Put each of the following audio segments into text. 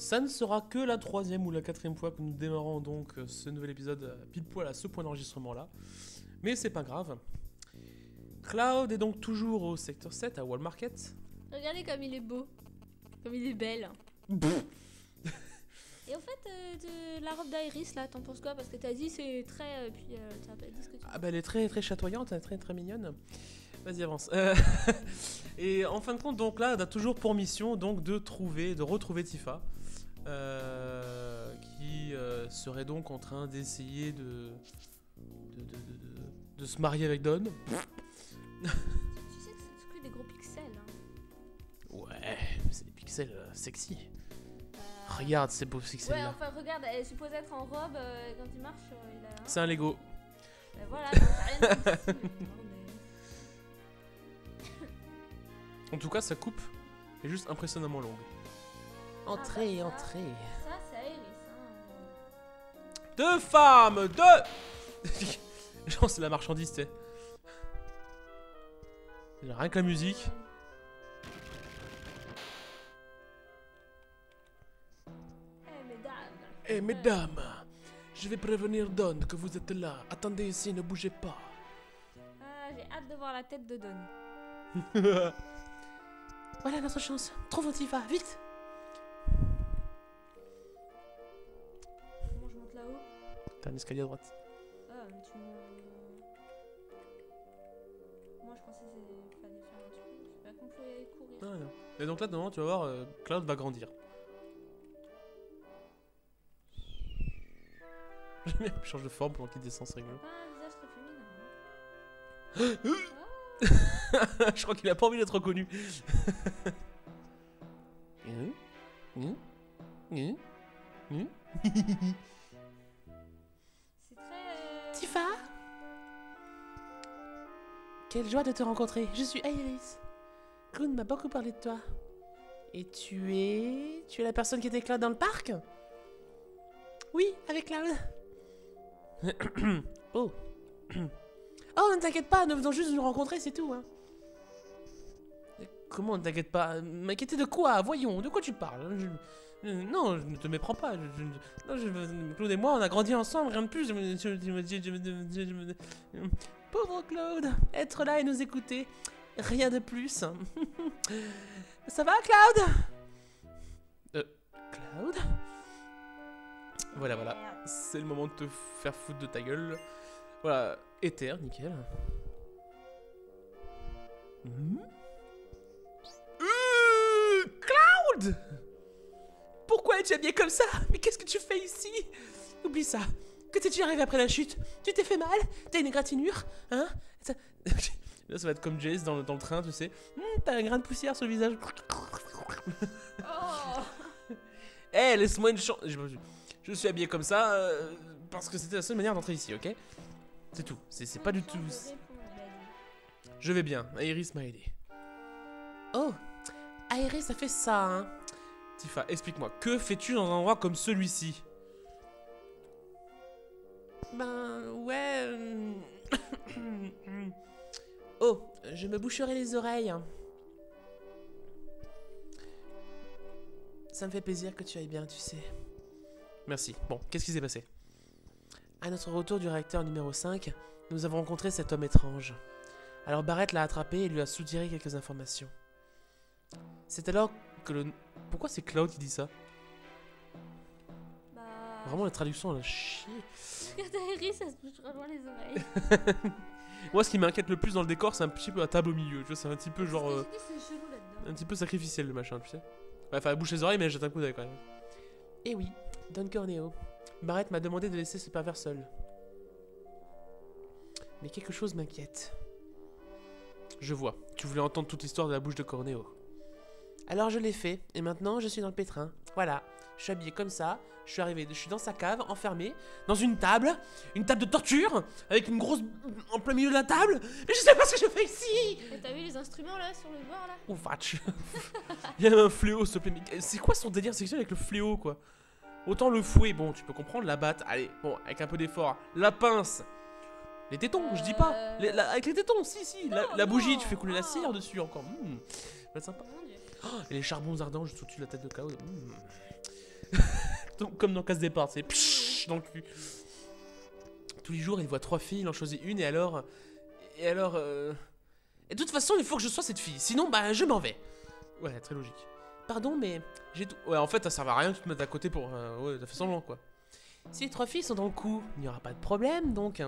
Ça ne sera que la 3e ou la 4e fois que nous démarrons donc ce nouvel épisode pile poil à ce point d'enregistrement là. Mais c'est pas grave. Cloud est donc toujours au secteur 7 à Wall Market. Regardez comme il est beau. Comme il est belle. Et en fait, de la robe d'Iris là, t'en penses quoi? Parce que t'as dit c'est très... puis t'as pas dit ce que tu... Ah bah elle est très très chatoyante, elle est très très mignonne. Vas-y avance. Et en fin de compte donc là on a toujours pour mission donc de retrouver Tifa. Qui serait donc en train d'essayer de se marier avec Dawn. Tu sais que c'est que des gros pixels. Hein. Ouais, c'est des pixels sexy. Regarde ces beaux pixels Ouais, là. enfin regarde, elle est supposée être en robe quand il marche. Il a... C'est un Lego. Voilà, donc t'as rien de sexy. En tout cas sa coupe est juste impressionnamment longue. Entrez, entrez. Ça c'est Iris. Hein. Deux femmes, deux. Genre c'est la marchandise, tu sais. Rien que la musique. Eh mesdames, je vais prévenir Dawn que vous êtes là. Attendez ici, ne bougez pas. Ah, j'ai hâte de voir la tête de Dawn. Voilà notre chance. Trouvons Tifa, vite. Comment je monte là-haut? T'as un escalier à droite. Ah, mais tu me... Moi je pensais qu'il fallait faire un truc. Je sais pas qu'on pouvait courir. Ah, non. Et donc là, dedans, tu vas voir, Cloud va grandir. J'aime bien, il change de forme pendant qu'il descend, c'est rigolo. Pas un visage très féminin. Hein. Je crois qu'il a pas envie d'être reconnu. C'est très... Tifa, quelle joie de te rencontrer. Je suis Iris. Cloud m'a beaucoup parlé de toi. Et tu es la personne qui était avec Cloud dans le parc? Oui, avec Cloud. Oh. Oh, ne t'inquiète pas, nous venons juste de nous rencontrer, c'est tout. Hein. Comment ne t'inquiète pas? M'inquiéter de quoi? Voyons, de quoi tu parles? Non, je ne te méprends pas. Claude et moi, on a grandi ensemble, rien de plus. Pauvre Claude, être là et nous écouter, rien de plus. Ça va, Cloud? Cloud? Voilà, voilà. C'est le moment de te faire foutre de ta gueule. Voilà, éther, nickel. Cloud! Pourquoi es-tu habillé comme ça? Mais qu'est-ce que tu fais ici? Oublie ça. Que t'es-tu arrivé après la chute? Tu t'es fait mal? T'as une égratignure? Hein? Ça... Là, ça va être comme Jace dans le train, tu sais. T'as un grain de poussière sur le visage. Oh. Eh, laisse-moi une chance. Je suis habillé comme ça parce que c'était la seule manière d'entrer ici, ok? C'est tout. C'est pas du tout. Je vais bien. Iris m'a aidé. Oh, Iris a fait ça, hein? Tifa, explique-moi. Que fais-tu dans un endroit comme celui-ci? Ben, ouais... Oh, je me boucherai les oreilles. Ça me fait plaisir que tu ailles bien, tu sais. Merci. Bon, qu'est-ce qui s'est passé? À notre retour du réacteur numéro 5, nous avons rencontré cet homme étrange. Alors Barrett l'a attrapé et lui a soutiré quelques informations. C'est alors que le... Pourquoi c'est Cloud qui dit ça? Bah... Vraiment la traduction elle a chier. Regarde Iris, elle se bouge vraiment les oreilles. Moi ce qui m'inquiète le plus dans le décor c'est un petit peu la table au milieu. Tu vois, c'est un petit peu genre... C'est chelou là-dedans. un petit peu sacrificiel le machin, tu sais. Ouais, enfin elle bouche les oreilles mais elle jette un coup d'œil quand même. Eh oui, Don Corneo. Barrett m'a demandé de laisser ce pervers seul. Mais quelque chose m'inquiète. Je vois, tu voulais entendre toute l'histoire de la bouche de Corneo. Alors je l'ai fait, et maintenant je suis dans le pétrin. Voilà, je suis habillé comme ça, je suis dans sa cave, enfermé, dans une table de torture, avec une grosse... en plein milieu de la table, et je sais pas ce que je fais ici. Et t'as vu les instruments là, sur le bord là? Oh vatch. Il y a un fléau s'il te plaît, mais c'est quoi son délire sexuel avec le fléau quoi? Autant le fouet, bon tu peux comprendre, la batte, allez, bon, avec un peu d'effort, la pince, les tétons, je dis pas, avec les tétons, si, Non, la bougie, non, tu fais couler la non. cire dessus encore, ça va être sympa. Mon Dieu. Oh, et les charbons ardents juste au-dessus de la tête de Cloud. Donc, comme dans Casse Départ, c'est pshhh dans le cul. Tous les jours, il voit 3 filles, il en choisit une, et alors... Et alors... Et de toute façon, il faut que je sois cette fille, sinon, bah, je m'en vais. Ouais, très logique. Pardon, mais j'ai tout... Ouais, en fait, ça sert à rien que tu te mettes à côté pour... ouais, t'as fait semblant, quoi. Si les 3 filles sont dans le coup, il n'y aura pas de problème, donc...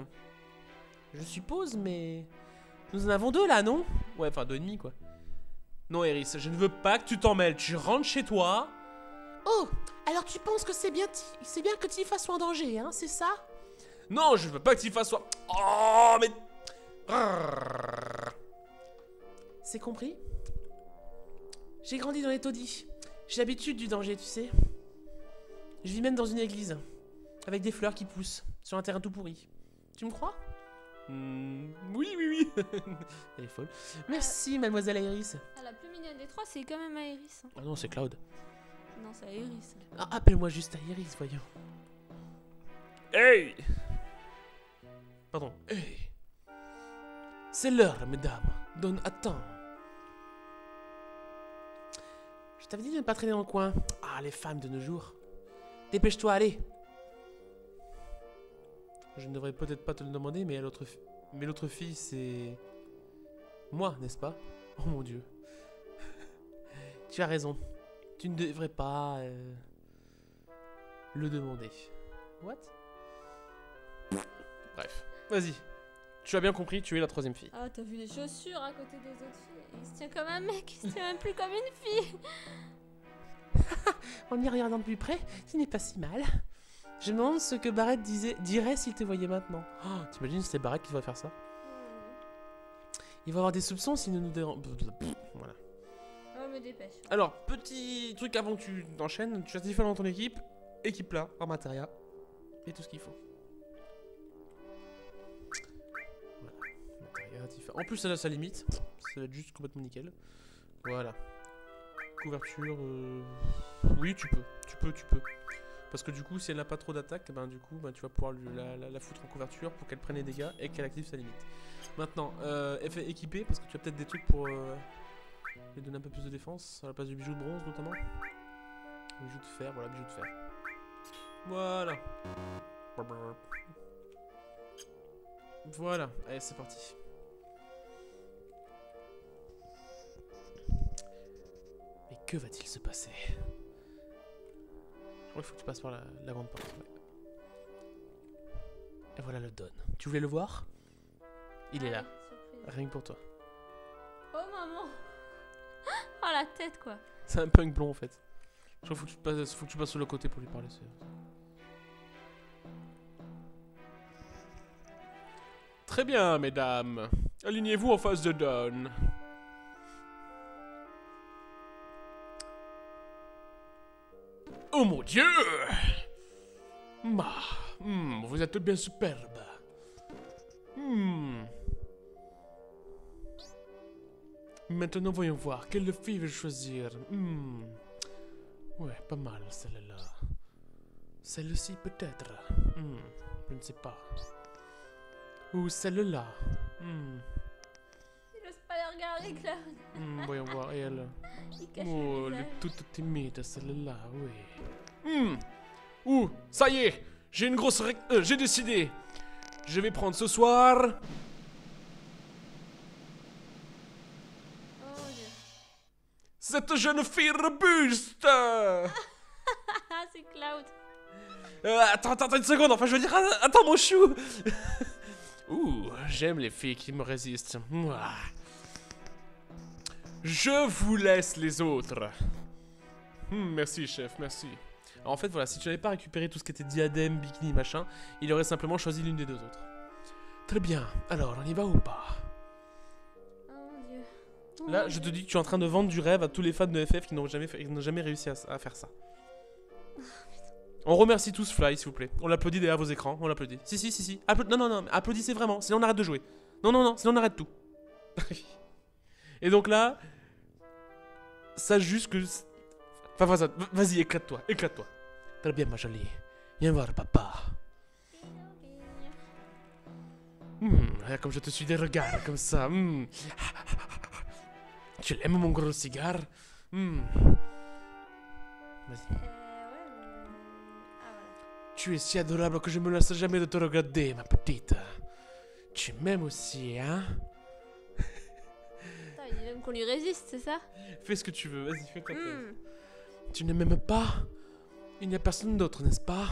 Je suppose, mais... Nous en avons 2, là, non? Ouais, enfin, 2 et demi, quoi. Non, Eris, je ne veux pas que tu t'en mêles. Tu rentres chez toi... Oh, alors tu penses que c'est bien que Tifa soit en danger, hein, c'est ça? Non, je veux pas que Tifa soit... Oh, mais... C'est compris? J'ai grandi dans les taudis. J'ai l'habitude du danger, tu sais. Je vis même dans une église. Avec des fleurs qui poussent. Sur un terrain tout pourri. Tu me crois? Oui, oui, oui. Elle est folle. Merci, mademoiselle Iris. Ah, la plus mignonne des 3, c'est quand même Iris. Ah non, c'est Cloud. Non, c'est Iris. Ah, appelle-moi juste Iris, voyons. Hey! Pardon. Hey! C'est l'heure, mesdames. Donne, attends. Je t'avais dit de ne pas traîner dans le coin. Ah, les femmes de nos jours. Dépêche-toi, allez. Je ne devrais peut-être pas te le demander, mais l'autre fille, c'est... Moi, n'est-ce pas? Oh mon Dieu. Tu as raison. Tu ne devrais pas... le demander. What? Bref. Vas-y. Tu as bien compris, tu es la 3e fille. Ah, t'as vu les chaussures à côté des autres filles. Il se tient comme un mec, il se tient même plus comme une fille. En y regardant de plus près, ce n'est pas si mal. Je me demande ce que Barrett dirait s'il te voyait maintenant. Oh, t'imagines, c'est Barrett qui devrait faire ça? Il va avoir des soupçons s'il ne nous dérange... Voilà. Oh, me dépêche. Alors, petit truc avant que tu t'enchaînes, tu as Tifa dans ton équipe, équipe là, en matériel, et tout ce qu'il faut. Voilà, matériel, Tifa. En plus, elle a sa limite, ça va être juste complètement nickel. Voilà. Couverture, oui, tu peux. Parce que du coup, si elle n'a pas trop d'attaque, ben du coup, ben, tu vas pouvoir la foutre en couverture pour qu'elle prenne les dégâts et qu'elle active sa limite. Maintenant, effet équipé, parce que tu as peut-être des trucs pour lui donner un peu plus de défense, à la place du bijou de bronze notamment. Bijou de fer, voilà, bijou de fer. Voilà. Voilà, allez, c'est parti. Mais que va-t-il se passer? Je crois qu'il faut que tu passes par la grande porte. Ouais. Et voilà le Don. Tu voulais le voir? Il est là. Surprise. Rien que pour toi. Oh maman. Oh la tête quoi. C'est un punk blond en fait. Je crois qu'il faut que tu passes sur le côté pour lui parler. Très bien, mesdames. Alignez-vous en face de Don. Oh mon Dieu! Vous êtes toutes bien superbes. Maintenant, voyons voir. Quelle fille vais-je choisir? Ouais, pas mal, celle-là. Celle-ci, peut-être. Je ne sais pas. Ou celle-là. Il n'ose pas les regarder, Cloud. Voyons voir, et elle. Il cache Oh, le elle est visage. toute timide, celle-là, oui. Ouh, ça y est, j'ai une grosse... j'ai décidé. Je vais prendre ce soir... Oh mon Dieu. cette jeune fille robuste. Ah, c'est Cloud. Attends une seconde, enfin je veux dire... Attends mon chou. Ouh, j'aime les filles qui me résistent. Mouah. Je vous laisse les autres. Merci chef, merci. Alors, en fait voilà, si tu n'avais pas récupéré tout ce qui était diadème, bikini, machin, il aurait simplement choisi l'une des deux autres. Très bien, alors on y va ou pas? Oh mon Dieu. Oh Là, mon je te Dieu. dis que tu es en train de vendre du rêve à tous les fans de FF qui n'ont jamais réussi à faire ça. On remercie tous Fly, s'il vous plaît. On l'applaudit derrière vos écrans, on l'applaudit. Si. Non, applaudissez vraiment, sinon on arrête de jouer. Non, sinon on arrête tout. Et donc là, sache juste que... Enfin, vas-y, éclate-toi. Très bien, ma jolie. Viens voir papa. Regarde comme je te suis des regards, comme ça. Tu l'aimes, mon gros cigare? Vas-y. Ouais, Tu es si adorable que je me lasse jamais de te regarder, ma petite. Tu m'aimes aussi, hein? Attends, il aime qu'on lui résiste, c'est ça? Fais ce que tu veux, vas-y, fais ta tête. Hmm. Tu ne m'aimes pas? Il n'y a personne d'autre, n'est-ce pas?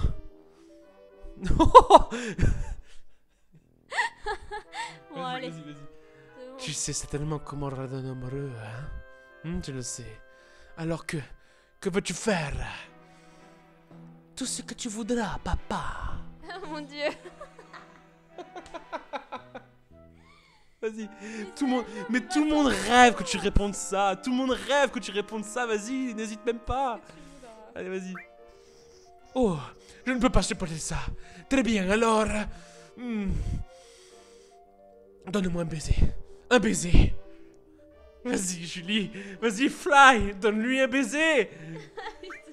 Non. Bon, allez. Vas-y, vas-y. C'est bon. Tu sais certainement comment rendre un homme heureux, hein? Tu le sais. Alors que veux-tu faire? Tout ce que tu voudras, papa. Oh mon dieu. Vas-y, tout le monde rêve que tu répondes ça. Tout le monde rêve que tu répondes ça. Vas-y, n'hésite même pas. Allez, vas-y. Oh, je ne peux pas supporter ça. Très bien, alors. Donne-moi un baiser. Un baiser. Vas-y, Julie. Vas-y, fly. Donne-lui un baiser.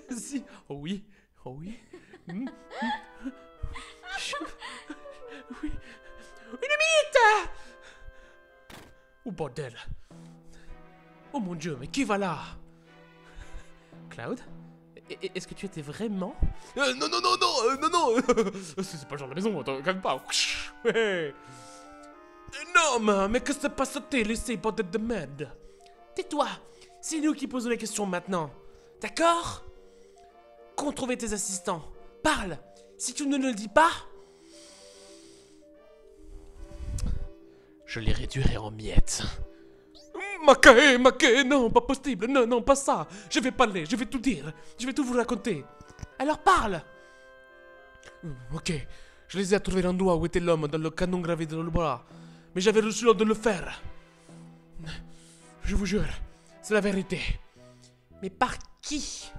Vas-y. Oh oui. Oh oui. Oui. Une minute. Oh bordel. Oh mon dieu, mais qui va là? Cloud? Est-ce que tu étais vraiment? Non, non, non, non, non, non. C'est pas le genre de maison, attends, calme pas. Ouais. Non, mais que se passe-t-il ici, bordel de merde? Tais-toi. C'est nous qui posons les questions maintenant. D'accord? Qu'ont trouvé tes assistants? Parle. Si tu ne le dis pas, je les réduirai en miettes. Makae, non, pas possible, non, non, pas ça. Je vais parler, je vais tout dire, je vais tout vous raconter. Alors parle. Ok, je les ai trouvés l'endroit où était l'homme dans le canon gravé dans le bras. Mais j'avais reçu l'ordre de le faire. Je vous jure, c'est la vérité. Mais par qui?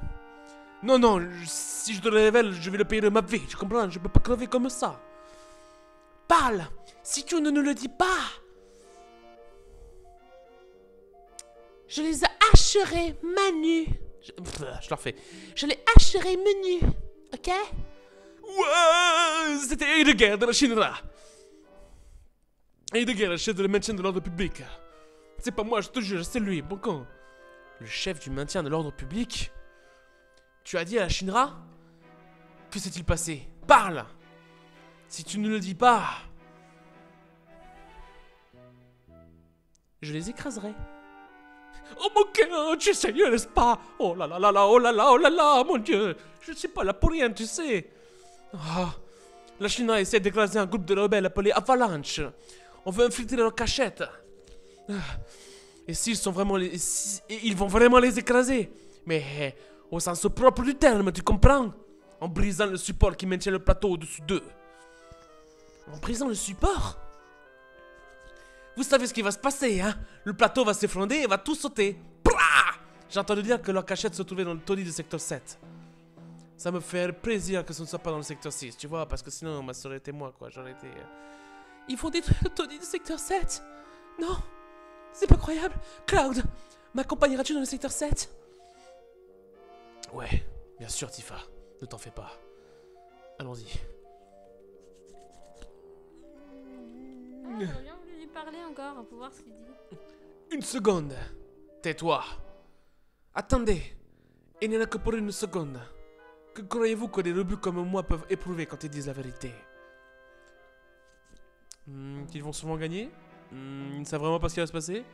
Non, non, si je te le révèle, je vais le payer de ma vie, tu comprends? Je peux pas crever comme ça. Parle. Si tu ne nous le dis pas, je les hacherai manu. Je leur fais. Je les hacherai menu. Ok? Ouais, c'était Heidegger de la Shinra. Heidegger, le chef de le maintien de l'ordre public. C'est pas moi, je te jure, c'est lui, bon con. Le chef du maintien de l'ordre public? Tu as dit à la Shinra? Que s'est-il passé? Parle! Si tu ne le dis pas, je les écraserai. Oh mon cœur, tu es sérieux, n'est-ce pas? Oh là là là là, oh là là, oh là là, mon dieu. Je ne suis pas là pour rien, tu sais. Ah, la Chine essaie d'écraser un groupe de rebelles appelé Avalanche. On veut infiltrer leur cachette. Ah, et s'ils sont vraiment ils vont vraiment les écraser. Mais au sens propre du terme, tu comprends? En brisant le support qui maintient le plateau au-dessus d'eux. En brisant le support? Vous savez ce qui va se passer, hein? Le plateau va s'effondrer et va tout sauter. J'ai entendu dire que leur cachette se trouvait dans le taudis du secteur 7. Ça me fait plaisir que ce ne soit pas dans le secteur 6, tu vois, parce que sinon, ça aurait été moi, quoi. J'aurais été... Ils vont détruire le taudis du secteur 7? Non, c'est pas croyable. Cloud, m'accompagneras-tu dans le secteur 7? Ouais, bien sûr, Tifa. Ne t'en fais pas. Allons-y. Ah, j'aurais bien voulu lui parler encore pour voir ce qu'il dit. Une seconde. Tais-toi. Attendez. Il n'y en a que pour une seconde. Que croyez-vous que des rebuts comme moi peuvent éprouver quand ils disent la vérité? Qu'ils vont souvent gagner? Ils ne savent vraiment pas ce qui va se passer?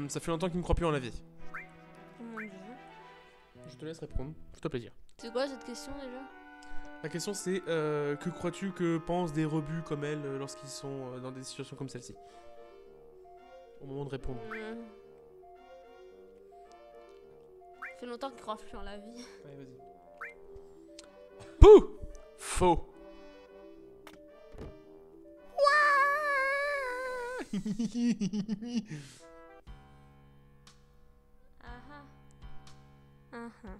Ça fait longtemps qu'ils ne croient plus en la vie. Oh mon dieu. Je te laisse répondre. Fais-toi plaisir. C'est quoi cette question déjà? La question c'est que crois-tu que pensent des rebuts comme elle lorsqu'ils sont dans des situations comme celle-ci? Au moment de répondre. Ça fait longtemps qu'il croit plus en la vie. Allez, vas-y. Pouh! Faux. Ah ah.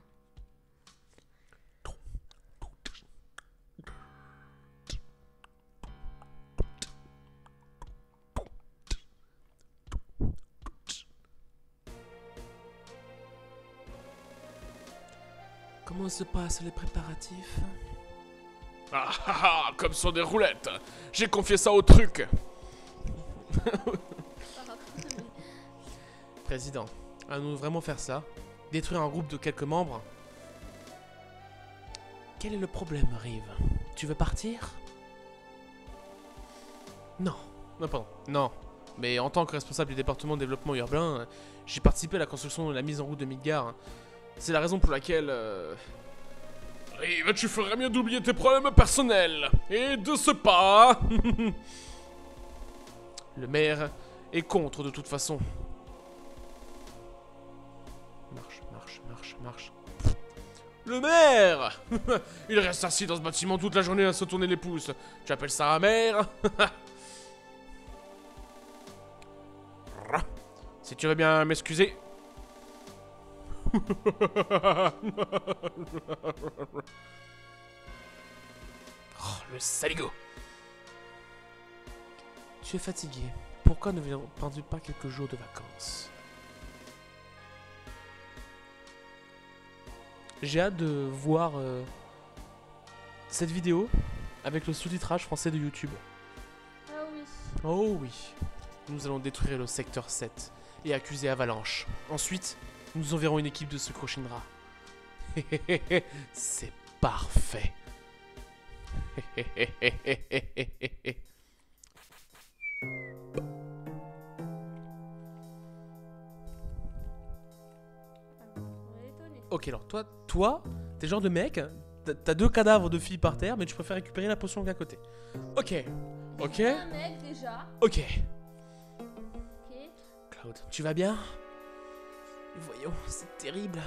Comment se passent les préparatifs? Ah ah ah, comme sur des roulettes. J'ai confié ça au truc. Président, allons-nous vraiment faire ça? Détruire un groupe de quelques membres? Quel est le problème, Rive? Tu veux partir? Non. Non, pardon. Non. Mais en tant que responsable du département de développement urbain, j'ai participé à la construction et la mise en route de Midgar. C'est la raison pour laquelle... Rive, tu ferais mieux d'oublier tes problèmes personnels. Et de ce pas... Le maire est contre de toute façon. Marche, marche, marche, marche. Le maire! Il reste assis dans ce bâtiment toute la journée à se tourner les pouces. Tu appelles ça un maire? Si tu veux bien m'excuser. Oh, le saligo. Tu es fatigué. Pourquoi ne prends-tu pas quelques jours de vacances? J'ai hâte de voir cette vidéo avec le sous-titrage français de YouTube. Ah oui. Oh oui. Nous allons détruire le secteur 7 et accuser Avalanche. Ensuite, nous enverrons une équipe de secours Shinra. C'est parfait. Ok, alors toi, t'es le genre de mec, t'as 2 cadavres de filles par terre, mais tu préfères récupérer la potion qu'à côté. Ok, ok, Un mec déjà. ok. Ok. Cloud, tu vas bien? Voyons, c'est terrible.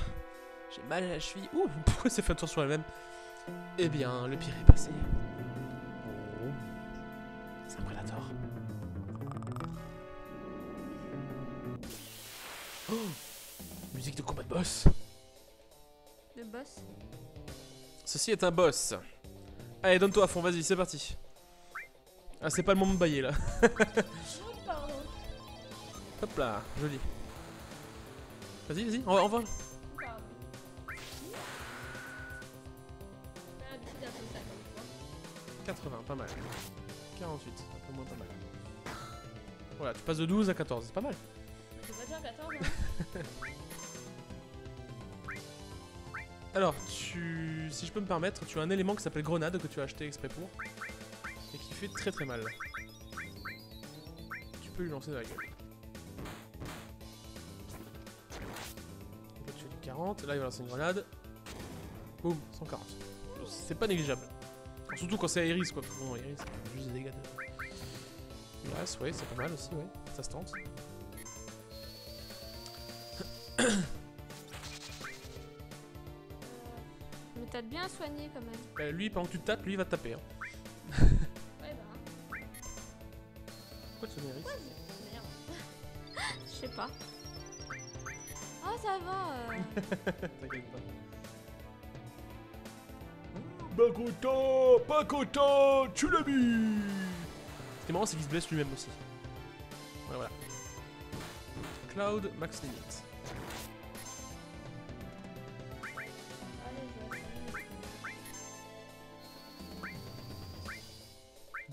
J'ai mal à la cheville. Ouh, pourquoi elle s'est fait un tour sur elle-même? Eh bien, le pire est passé. Oh. C'est un prédateur. Oh. Musique de combat de boss. Le boss. Ceci est un boss. Allez, donne-toi à fond, vas-y, c'est parti. Ah, c'est pas le moment de bailler là. Oh, pardon. Hop là, joli. Vas-y, vas-y, on va. Pardon. Ah, petit un peu ça comme 80, pas mal. 48, un peu moins pas mal. Voilà, tu passes de 12 à 14, c'est pas mal. ça. C'est pas déjà 14 hein. Alors, si je peux me permettre, tu as un élément qui s'appelle grenade que tu as acheté exprès pour. Et qui fait très très mal. Tu peux lui lancer dans la gueule. Là tu fais du 40, là il va lancer une grenade. Boum, 140. C'est pas négligeable. Alors, surtout quand c'est Iris quoi. Bon, Iris, c'est juste des dégâts de... Yes, ouais, c'est pas mal aussi, ouais. Ça se tente. Mais t'as bien soigné quand même. Lui, pendant que tu te tapes, lui il va te taper. Hein. Ouais, bah. Pourquoi tu sonnes Iris? Merde. Je sais pas. Ah, ça va. T'inquiète pas. Pas content, tu l'as mis. Ce qui est marrant, c'est qu'il se blesse lui-même aussi. Ouais, voilà. Cloud, max limit. Allez, je vais essayer.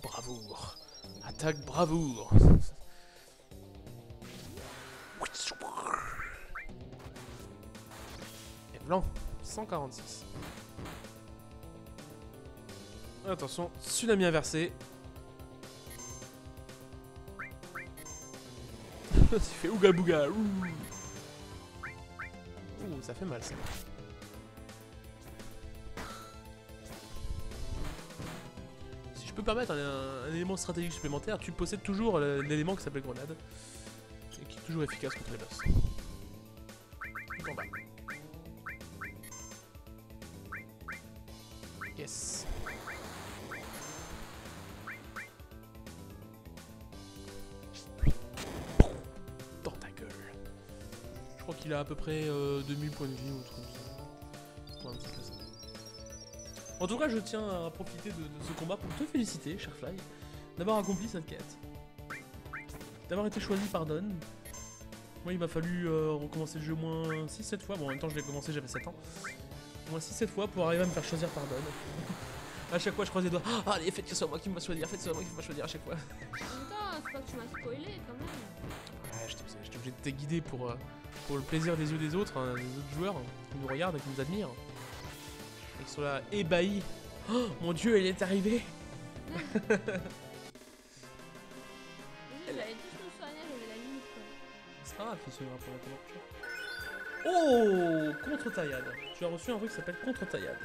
Bravoure. Attaque bravoure. Et blanc, 146. Attention, tsunami inversé. Tu fais ouga bouga. Ouh, ça fait mal ça. Si je peux permettre un élément stratégique supplémentaire, tu possèdes toujours l'élément qui s'appelle grenade. Et qui est toujours efficace contre les boss. Tout en bas. Yes. Dans ta gueule. Je crois qu'il a à peu près 2000 points de vie ou autre comme ça. Ouais, un petit peu ça. En tout cas, je tiens à profiter de ce combat pour te féliciter, cher Fly, d'avoir accompli cette quête. D'avoir été choisi par Don. Moi, il m'a fallu recommencer le jeu au moins 6-7 fois. Bon, en même temps, je l'ai commencé, j'avais 7 ans. Au moins 6-7 fois pour arriver à me faire choisir par Don. À chaque fois, je croise les doigts. Ah, allez, faites que ce soit moi qui me choisir. Faites que ce soit moi qui me choisir à chaque fois. En même temps, c'est pas que tu m'as spoilé quand même. Ouais, j'étais obligé de te guider pour le plaisir des yeux des autres joueurs qui nous regardent et qui nous admirent. Et qui sont là ébahis Oh mon dieu, elle est arrivée. J'allais tous me soigner, j'avais la limite quoi. C'est pas grave, il se verra pour la prochaine. Oh, contre-taillade. Tu as reçu un truc qui s'appelle contre-taillade.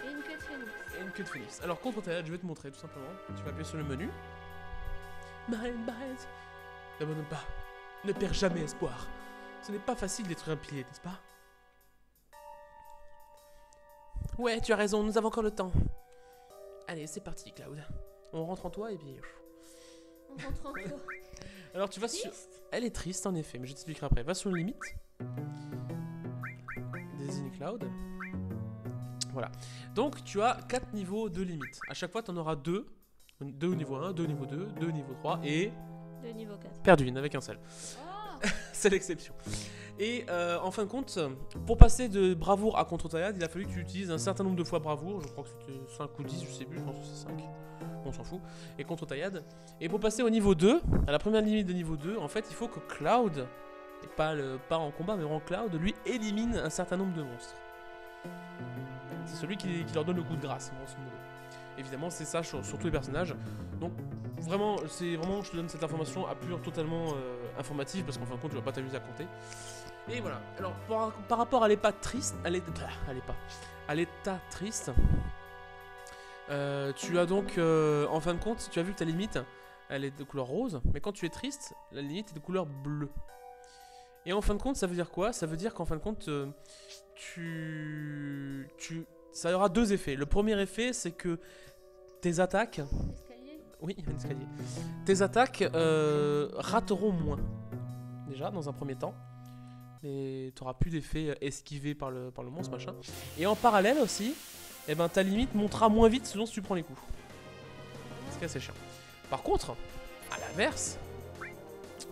Et une queue de phénix. Et une queue de phénix. Alors, contre-taillade, je vais te montrer tout simplement. Tu vas appuyer sur le menu. Mind. N'abandonne pas. Ne perds jamais espoir. Ce n'est pas facile d'être un pilier, n'est-ce pas? Ouais, tu as raison, nous avons encore le temps. Allez, c'est parti, Cloud. On rentre en toi et puis... On rentre en toi. Alors, tu vas sur... Triste. Elle est triste, en effet, mais je t'expliquerai après. Va sur limite. Désigne Cloud. Voilà. Donc, tu as 4 niveaux de limite. À chaque fois, tu en auras 2. 2 au niveau 1, 2 au niveau 2, 2 au niveau 3 et... De niveau 4. Perdu, il n'y en avait qu'un seul. Oh. C'est l'exception. Et en fin de compte, pour passer de bravoure à contre-taillade, il a fallu que tu utilises un certain nombre de fois bravoure. Je crois que c'était 5 ou 10, je sais plus, je pense que c'est 5. On s'en fout. Et contre-taillade. Et pour passer au niveau 2, à la première limite de niveau 2, en fait, il faut que Cloud, et pas en combat, mais en Cloud, lui élimine un certain nombre de monstres. C'est celui qui leur donne le coup de grâce, grosso modo. Évidemment, c'est ça sur tous les personnages. Donc, vraiment, je te donne cette information à pure totalement informative, parce qu'en fin de compte, tu vas pas t'amuser à compter. Et voilà. Alors, par rapport à l'état triste, à l'état triste, tu as donc, en fin de compte, tu as vu que ta limite, elle est de couleur rose, mais quand tu es triste, la limite est de couleur bleue. Et en fin de compte, ça veut dire quoi? Ça veut dire qu'en fin de compte, ça aura 2 effets. Le premier effet, c'est que tes attaques... Escalier. Oui, il y a un escalier. Tes attaques rateront moins. Déjà, dans un premier temps. Et tu n'auras plus d'effet esquivé par le monstre, machin. Et en parallèle aussi, eh ben, ta limite montera moins vite selon si tu prends les coups. C'est assez chiant. Par contre, à l'inverse,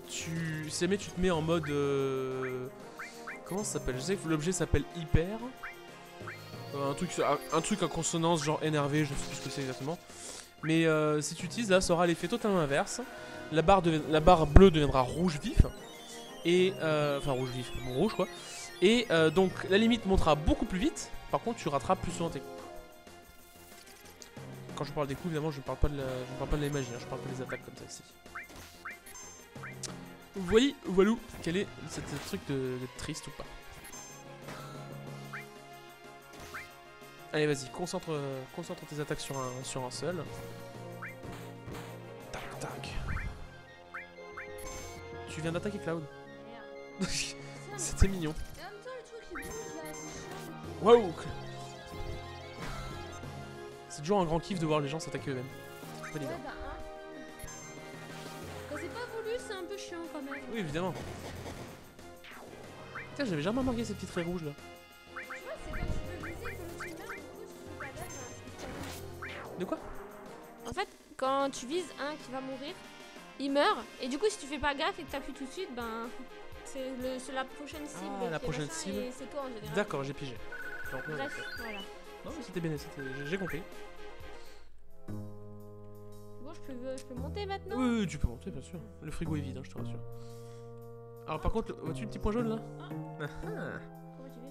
si jamais tu te mets en mode... comment ça s'appelle? Je sais que l'objet s'appelle hyper. Un truc à consonance genre énervé, je sais plus ce que c'est exactement. Mais si tu utilises là, ça aura l'effet totalement inverse. La barre bleue deviendra rouge vif. Et enfin rouge vif, bon, rouge quoi. Et donc la limite montera beaucoup plus vite. Par contre, tu rateras plus souvent tes coups. Quand je parle des coups, évidemment, je ne parle pas de la magie, hein, je parle pas des attaques comme celle-ci. Voilà, quel est ce truc de triste ou pas? Allez, vas-y, concentre tes attaques sur un seul. Tac, tac. Tu viens d'attaquer Cloud. Merde. C'était mignon. Et en même temps, le truc il bouge là, c'est chiant. Waouh! C'est toujours un grand kiff de voir les gens s'attaquer eux-mêmes. Pas Ouais, évident. bah, hein. Quand c'est pas voulu, c'est un peu chiant quand même. Oui, évidemment. Tiens, j'avais jamais remarqué ces petites traits rouges là. Tu vois, c'est quand tu veux viser que l'autre il meurt, du coup, si tu fais pas gaffe, c'est pas De quoi? En fait, quand tu vises un qui va mourir, il meurt, et du coup, si tu fais pas gaffe et que t'appuies tout de suite, ben. C'est la prochaine cible. Ah, la qui est prochaine machin, cible. et c'est toi en général. D'accord, j'ai pigé. Donc, ouais, Bref, ok. voilà. Non, c'était bien, j'ai compris. Bon, je peux monter maintenant? Oui, tu peux monter, bien sûr. Le frigo est vide, hein, je te rassure. Alors, par contre, vois-tu le petit point jaune là? Ah. Comment j'y vais?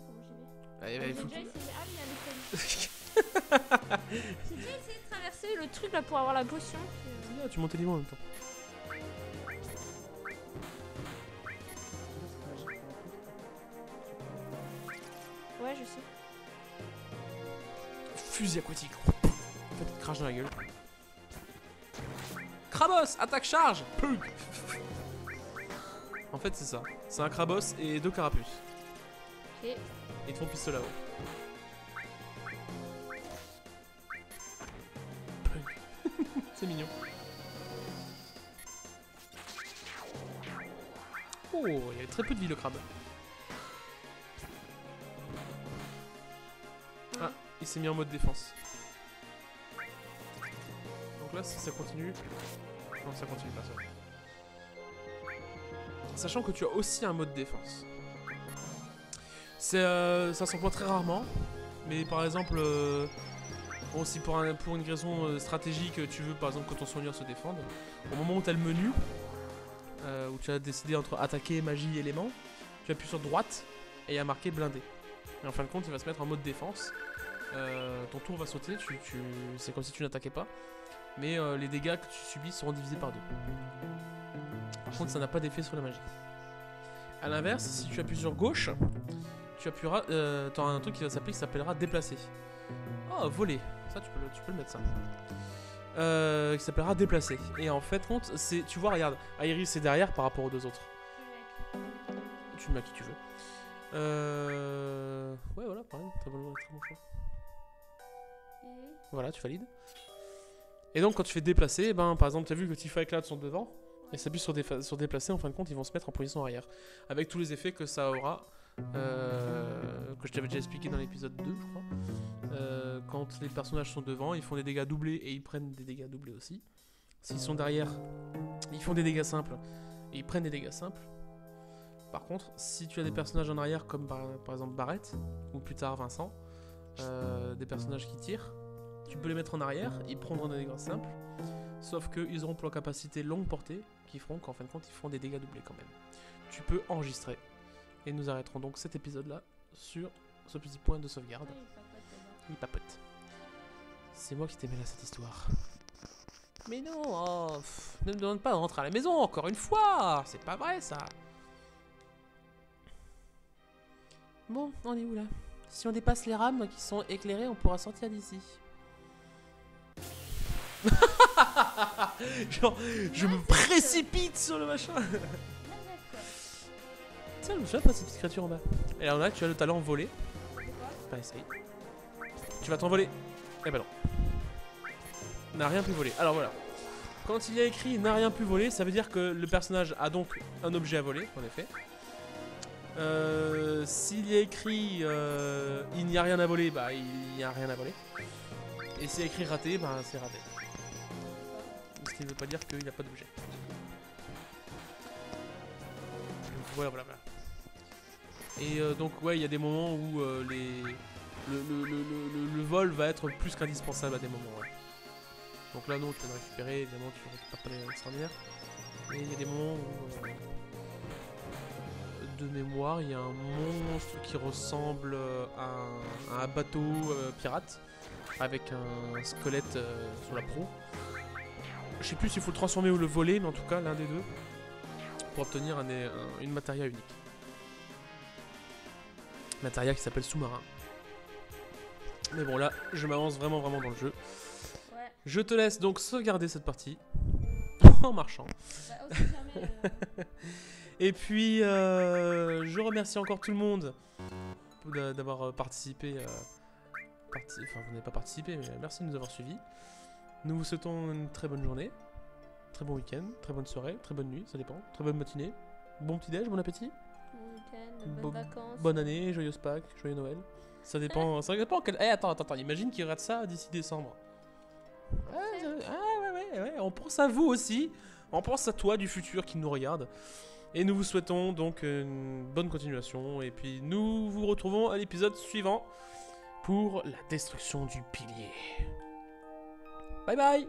Allez, bah, J'ai il faut déjà que... essayé. Ah oui, il y a l'escalier. J'ai déjà essayé de traverser le truc là pour avoir la potion. puis, Ah, tu montais les en même temps. Ouais, je sais. Fusil aquatique. En fait, il te crache dans la gueule. Krabos, attaque charge. Pug. En fait, c'est ça. C'est un Krabos et 2 carapuces. Ok. Ils te font pistolet là-haut. Pug. C'est mignon. Oh, il y a très peu de vie le crabe. Ah, il s'est mis en mode défense. Donc là, si ça continue... Non, ça continue pas, ça. Sachant que tu as aussi un mode défense. Ça s'emploie très rarement. Mais par exemple... bon, si pour une raison stratégique, tu veux par exemple que ton soigneur se défende, au moment où tu as le menu, où tu as décidé entre attaquer, magie, élément, tu appuies sur droite et il y a marqué blindé. Et en fin de compte, il va se mettre en mode défense. ton tour va sauter, c'est comme si tu n'attaquais pas. Mais les dégâts que tu subis seront divisés par 2. Par contre, ça n'a pas d'effet sur la magie. A l'inverse, si tu appuies sur gauche, tu appuieras, t'auras un truc qui s'appellera déplacer. Oh, voler. Ça, tu peux le mettre ça. Qui s'appellera déplacer. Et en fait, compte, tu vois, regarde, Iris est derrière par rapport aux 2 autres. Tu le mets à qui tu veux. Ouais, voilà, pareil, très bon choix. Voilà, tu valides. Et donc, quand tu fais déplacer, par exemple, tu as vu que Tifa et Cloud sont devant, et s'appuie sur déplacer, en fin de compte, ils vont se mettre en position arrière. Avec tous les effets que ça aura, que je t'avais déjà expliqué dans l'épisode 2, je crois. Quand les personnages sont devant, ils font des dégâts doublés et ils prennent des dégâts doublés aussi. S'ils sont derrière, ils font des dégâts simples et ils prennent des dégâts simples. Par contre, si tu as des personnages en arrière comme par exemple Barrett ou plus tard Vincent, des personnages qui tirent, tu peux les mettre en arrière, ils prendront des dégâts simples, sauf qu'ils auront pour leur capacité longue portée qui feront qu'en fin de compte ils feront des dégâts doublés quand même. Tu peux enregistrer. Et nous arrêterons donc cet épisode là sur ce petit point de sauvegarde. Il papote. C'est moi qui t'ai mêlé à cette histoire. Mais non, ne me demande pas de rentrer à la maison encore une fois. C'est pas vrai ça. Bon, on est où là? Si on dépasse les rames qui sont éclairées, on pourra sortir d'ici. Genre, je me précipite sur le machin. Tiens, je me souviens pas de cette petite créature en bas. Et alors là, tu as le talent voler. Bah, essaye. Tu vas t'envoler. Eh ben non. N'a rien pu voler. Alors voilà. Quand il y a écrit n'a rien pu voler, ça veut dire que le personnage a donc un objet à voler, en effet. S'il y a écrit il n'y a rien à voler, bah il n'y a rien à voler. Et s'il y a écrit raté, bah c'est raté. Ce qui ne veut pas dire qu'il n'y a pas d'objet. Voilà, voilà, voilà. Et donc ouais, il y a des moments où le vol va être plus qu'indispensable à des moments. Ouais. Donc là non, tu viens de récupérer, évidemment tu récupères pas les extraordinaires. Mais il y a des moments où de mémoire, il y a un monstre qui ressemble à un bateau pirate avec un squelette sur la proue. Je sais plus s'il faut le transformer ou le voler, mais en tout cas l'un des deux pour obtenir une matéria unique. Matéria qui s'appelle sous-marin. Mais bon là, je m'avance vraiment dans le jeu. Ouais. Je te laisse donc sauvegarder cette partie en marchant. Bah, aussi jamais, Et puis, je remercie encore tout le monde d'avoir participé. Enfin, vous n'avez pas participé, mais merci de nous avoir suivis. Nous vous souhaitons une très bonne journée, très bon week-end, très bonne soirée, très bonne nuit, ça dépend, très bonne matinée, bon petit-déj, bon appétit. Bon week-end, bonnes vacances. Bonne année, joyeuse Pâques, joyeux Noël. Ça dépend, ça dépend quel... Eh, attends, imagine qu'il rate ça d'ici décembre. Ouais, on pense à vous aussi. On pense à toi du futur qui nous regarde. Et nous vous souhaitons donc une bonne continuation. Et puis nous vous retrouvons à l'épisode suivant pour la destruction du pilier. Bye bye.